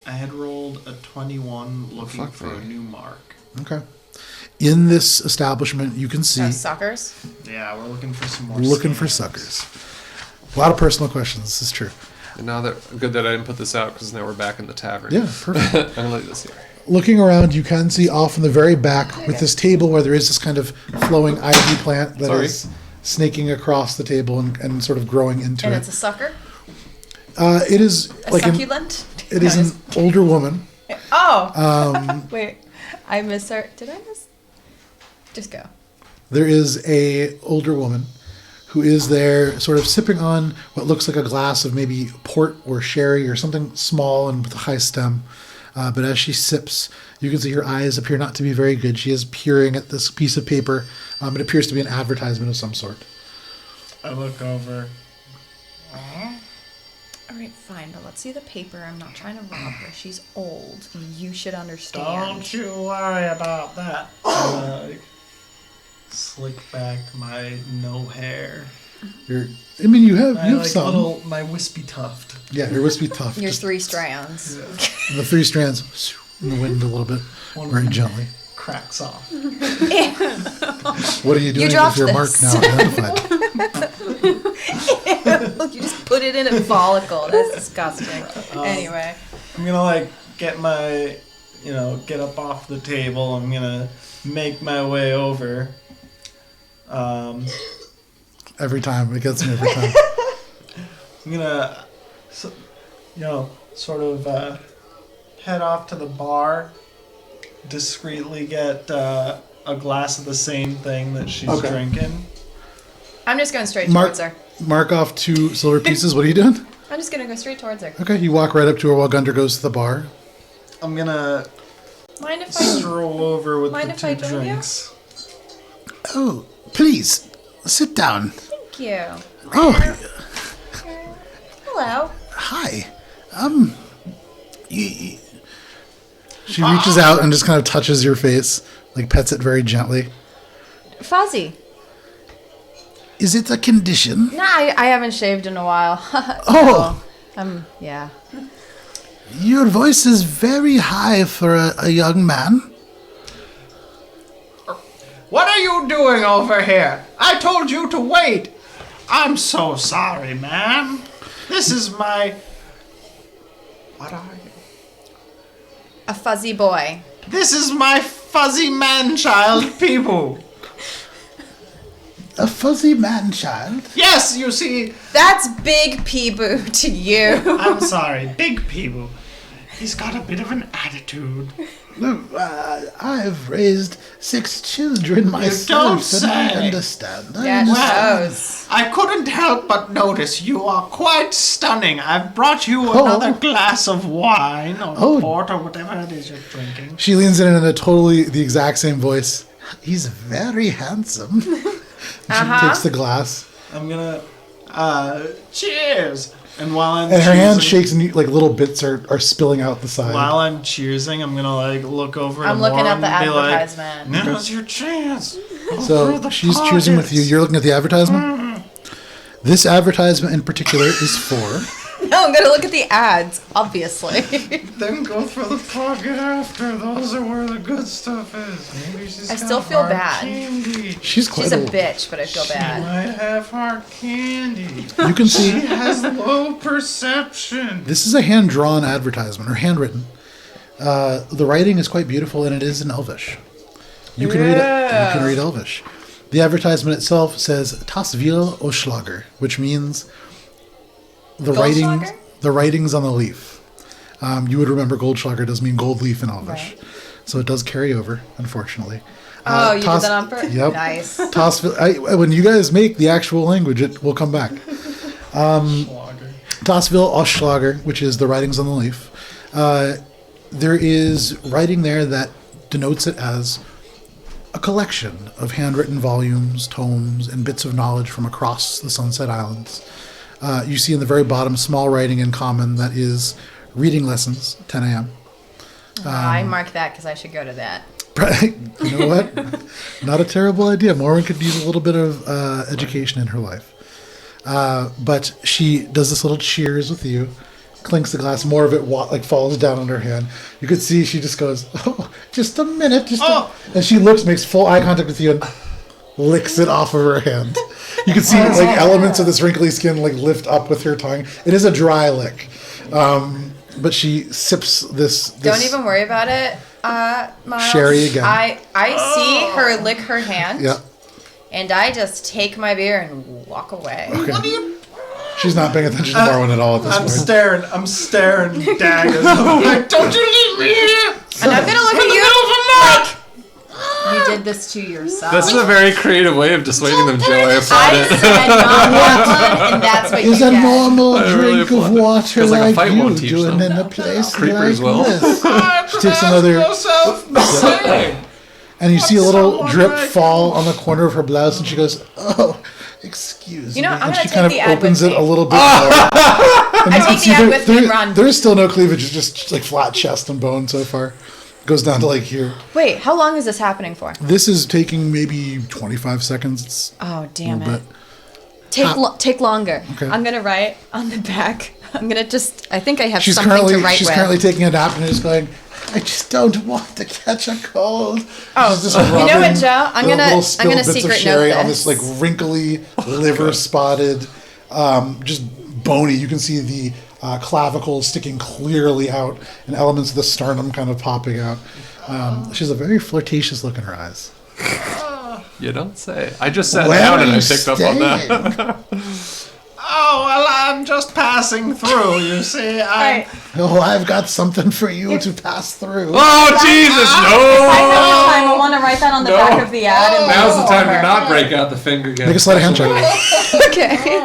I had rolled a 21 looking for a new mark. Okay. In this establishment, you can see... suckers? Yeah, we're looking for some more Looking for suckers. A lot of personal questions. This is true. And now that good that I didn't put this out because now we're back in the tavern. Yeah, perfect. I like this here. Looking around, you can see off in the very back with this table where there is this kind of flowing ivy plant that is snaking across the table and sort of growing into And it. it's a sucker? It is A succulent? It is an older woman. Oh! Wait, I misheard. Did I miss? Just go. There is a older woman who is there sort of sipping on what looks like a glass of maybe port or sherry or something small and with a high stem. But as she sips, you can see her eyes appear not to be very good. She is peering at this piece of paper. It appears to be an advertisement of some sort. I look over. All right, fine, but let's see the paper. I'm not trying to rob her. She's old, and you should understand. Don't you worry about that. Slick back my no hair. You have some. My wispy tuft. Yeah, your wispy tuft. Your 3 strands. Yeah. And the 3 strands in the wind a little bit, very gently. Cracks off. What are you doing with your mark now identified? You just put it in a follicle. That's disgusting. Anyway. I'm gonna get up off the table. I'm gonna make my way over. Every time. It gets me every time. I'm gonna, sort of head off to the bar, discreetly get a glass of the same thing that she's drinking. I'm just going straight towards her. Mark off 2 silver pieces. What are you doing? I'm just going to go straight towards her. Okay, you walk right up to her while Guntir goes to the bar. I'm gonna Mind if stroll over with Mind the if I 2 join you? drinks. Oh, please, sit down. Thank you. Oh, Hello. hi. She reaches out and just kind of touches your face, pets it very gently. Fuzzy. Is it a condition? Nah, I haven't shaved in a while. Oh. Yeah. Your voice is very high for a young man. What are you doing over here? I told you to wait. I'm so sorry, ma'am. This is my... What are you? A fuzzy boy. This is my fuzzy man-child people. A fuzzy man-child? Yes, you see... That's Big Peeboo to you. I'm sorry, Big People. He's got a bit of an attitude. I've raised 6 children myself, and I understand. I couldn't help but notice you are quite stunning. I've brought you another glass of wine or port or whatever it is you're drinking. She leans in a totally the exact same voice. He's very handsome. She takes the glass. I'm gonna cheers. And while I'm her hand shakes and little bits are spilling out the side. While I'm cheersing, I'm gonna look over at I'm looking at Lauren the and be advertisement. Now's your chance. So she's cheersing with you. You're looking at the advertisement? This advertisement in particular is for... No, I'm gonna look at the ads, obviously. Then go for the pocket after. Those are where the good stuff is. Maybe she's I still feel bad. Candy. She's quite She's a bitch, but I feel She bad. might have hard candy. You can see... She has low perception. This is a hand-drawn advertisement, or handwritten. The writing is quite beautiful, and it is in Elvish. You can read Elvish. The advertisement itself says "Tas vil Oslager," which means the writings on the leaf. You would remember Goldschlager does mean gold leaf in Elvish, so it does carry over, unfortunately. You did that on purpose? Yep. Nice. When you guys make the actual language, it will come back. Tas vil Oslager, which is the writings on the leaf. There is writing there that denotes it as a collection of handwritten volumes, tomes, and bits of knowledge from across the Sunset Islands. You see in the very bottom small writing in common that is reading lessons, 10 a.m. I mark that because I should go to that. You know what? Not a terrible idea. Maureen could use a little bit of education in her life. But she does this little cheers with you, clinks the glass. More of it falls down on her hand. You could see she just goes, "Oh, just a minute." And she makes full eye contact with you and licks it off of her hand. You can see elements of this wrinkly skin lift up with her tongue. It is a dry lick. But she sips this. Don't even worry about it, Miles. Sherry again. I see her lick her hand. Yeah. And I just take my beer and walk away. Okay. She's not paying attention to Marwin at all at this point. I'm staring daggers. I'm like, don't you leave me here! And I'm gonna look at you like you did this to yourself. That's a very creative way of dissuading them, Joe. I applaud I it. said not that one, and that's what Is you a get. normal I really drink of applaud it. water 'Cause, like, a like fight you won't teach doing them. in a place Creepers like will. this? She takes another, and you see a little drip fall on the corner of her blouse, and she goes, "Oh, excuse me." I'm And gonna she take kind of the ad opens with it me. a little bit more. And you I can take see the ad with me and run. there is still no cleavage. It's just flat chest and bone so far. Goes down to here. Wait, how long is this happening for? This is taking maybe 25 seconds. It's Oh, damn a little it. bit. Take longer. Okay. I'm gonna write on the back. I'm gonna I think I have She's something to write she's with. currently taking a nap and just going, "I just don't want to catch a cold." Oh, She's just you know what, rubbing Joe? I'm the gonna little spilled bits of secret sherry note on this. this wrinkly, liver spotted, just bony. You can see the clavicle sticking clearly out and elements of the sternum kind of popping out. She has a very flirtatious look in her eyes. You don't say. I just sat down and I picked up on that. Oh, well, I'm just passing through, you see. Oh, I've got something for you to pass through. Oh, Jesus, no! I want to write that on the back of the ad. And Now's the time to not break out the finger again. Make a sleight of hand check. Okay.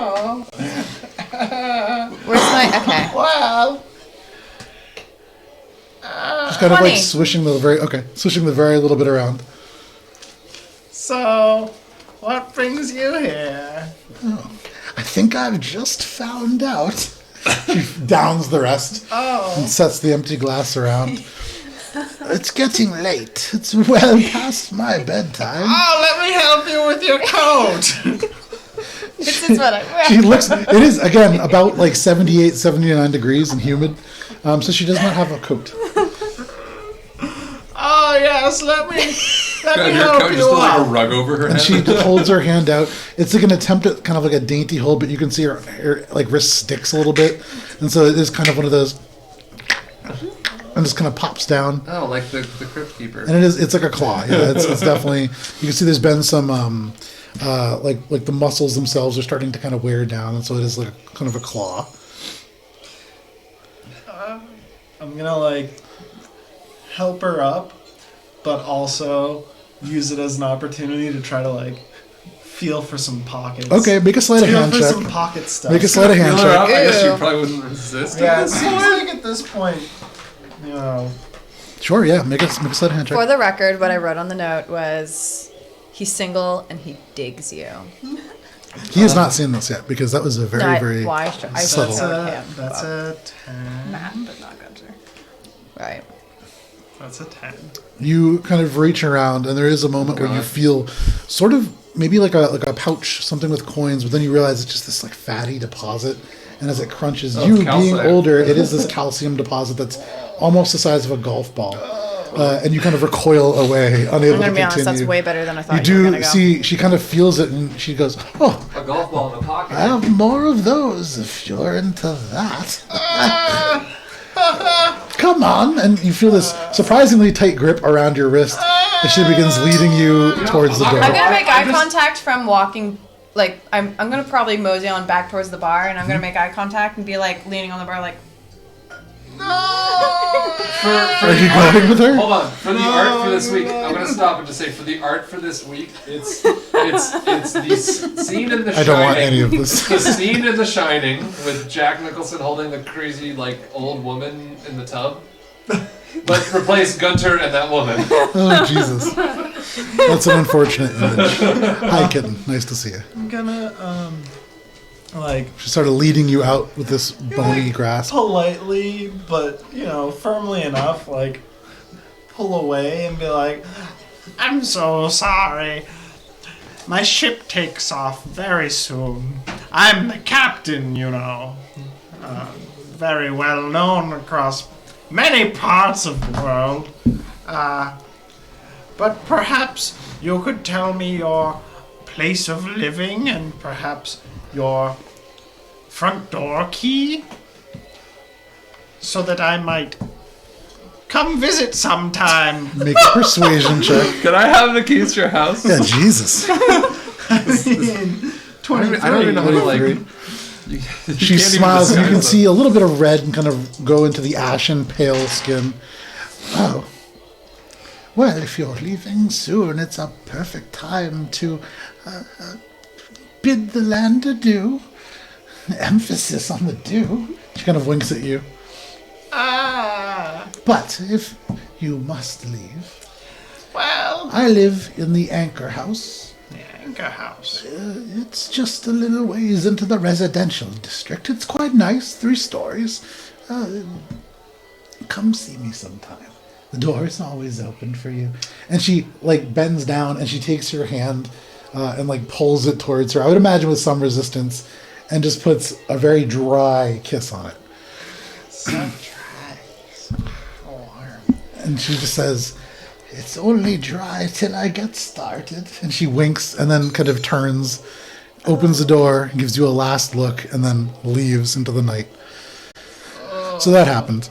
Where's my... Okay. Well, Just kind of 20. swishing the very little bit around. so, what brings you here? I think I've just found out. She downs the rest and sets the empty glass around. It's getting late. It's well past my bedtime. Oh, let me help you with your coat. This is what I wear. She looks, it is, again, about 78, 79 degrees and humid. So she does not have a coat. Oh, yes, let me God, your help coat you just like a out. rug over her And head. she holds her hand out. It's an attempt at kind of a dainty hold, but you can see her wrist sticks a little bit. And so it is kind of one of those, and just kind of pops down. Oh, like the Crypt Keeper. And it's like a claw. Yeah, it's definitely, you can see there's been some, like the muscles themselves are starting to kind of wear down. And so it is kind of a claw. I'm gonna help her up, but also use it as an opportunity to try to feel for some pockets. Okay, make a sleight of Feel hand for check. some pocket stuff. Make a sleight of hand Feel her up, check. I guess Ew. you probably wouldn't resist. Yeah, it seems like at this point, Sure, yeah, make a sleight of hand check. For the record, what I wrote on the note was, he's single and he digs you. He has not seen this yet because that was a very, very I subtle. showed him. that's a 10. Matt, but not Guntir. Right. That's a 10. You kind of reach around, and there is a moment where you feel sort of maybe like a pouch, something with coins, but then you realize it's just this fatty deposit. And as it crunches, you being calcite. older, it is this calcium deposit that's almost the size of a golf ball. And you kind of recoil away, unable I'm to gonna be continue. honest, that's way better than I thought You you were do gonna go. see, she kind of feels it, and she goes, "Oh, A golf ball in the pocket. I have more of those if you're into that." Come on. And you feel this surprisingly tight grip around your wrist as she begins leading you towards the door. I'm gonna make I eye just- contact from walking. I'm gonna probably mosey on back towards the bar, and I'm gonna make eye contact and be leaning on the bar, Are you going with her? Hold on. For the art for this week, I'm gonna stop and just say for the art for this week, it's the scene in The Shining. I don't want any of this. The scene in The Shining with Jack Nicholson holding the crazy old woman in the tub, but replace Guntir and that woman. Oh, Jesus. That's an unfortunate image. Hi, kitten. Nice to see you. I'm gonna, She started leading you out with this bony grasp. politely, but, firmly enough, pull away and be like, I'm so sorry. My ship takes off very soon. I'm the captain, very well known across many parts of the world. But perhaps you could tell me your place of living and perhaps your front door key so that I might come visit sometime. Make a persuasion check. Can I have the keys to your house? Yeah, Jesus. I don't even know how to like. She smiles, and you can see a little bit of red and kind of go into the ashen pale skin. Oh. Well, if you're leaving soon, it's a perfect time to bid the land adieu. Emphasis on the dew. She kind of winks at you. But if you must leave, Well, I live in the Anchor House. the Anchor House. It's just a little ways into the residential district. It's quite nice, 3 stories. Come see me sometime. The door is always open for you. And she like bends down and she takes your hand and like pulls it towards her. I would imagine with some resistance, and just puts a very dry kiss on it. So dry, so warm. And she just says, "It's only dry till I get started." And she winks and then kind of turns, opens the door, gives you a last look, and then leaves into the night. So that happened.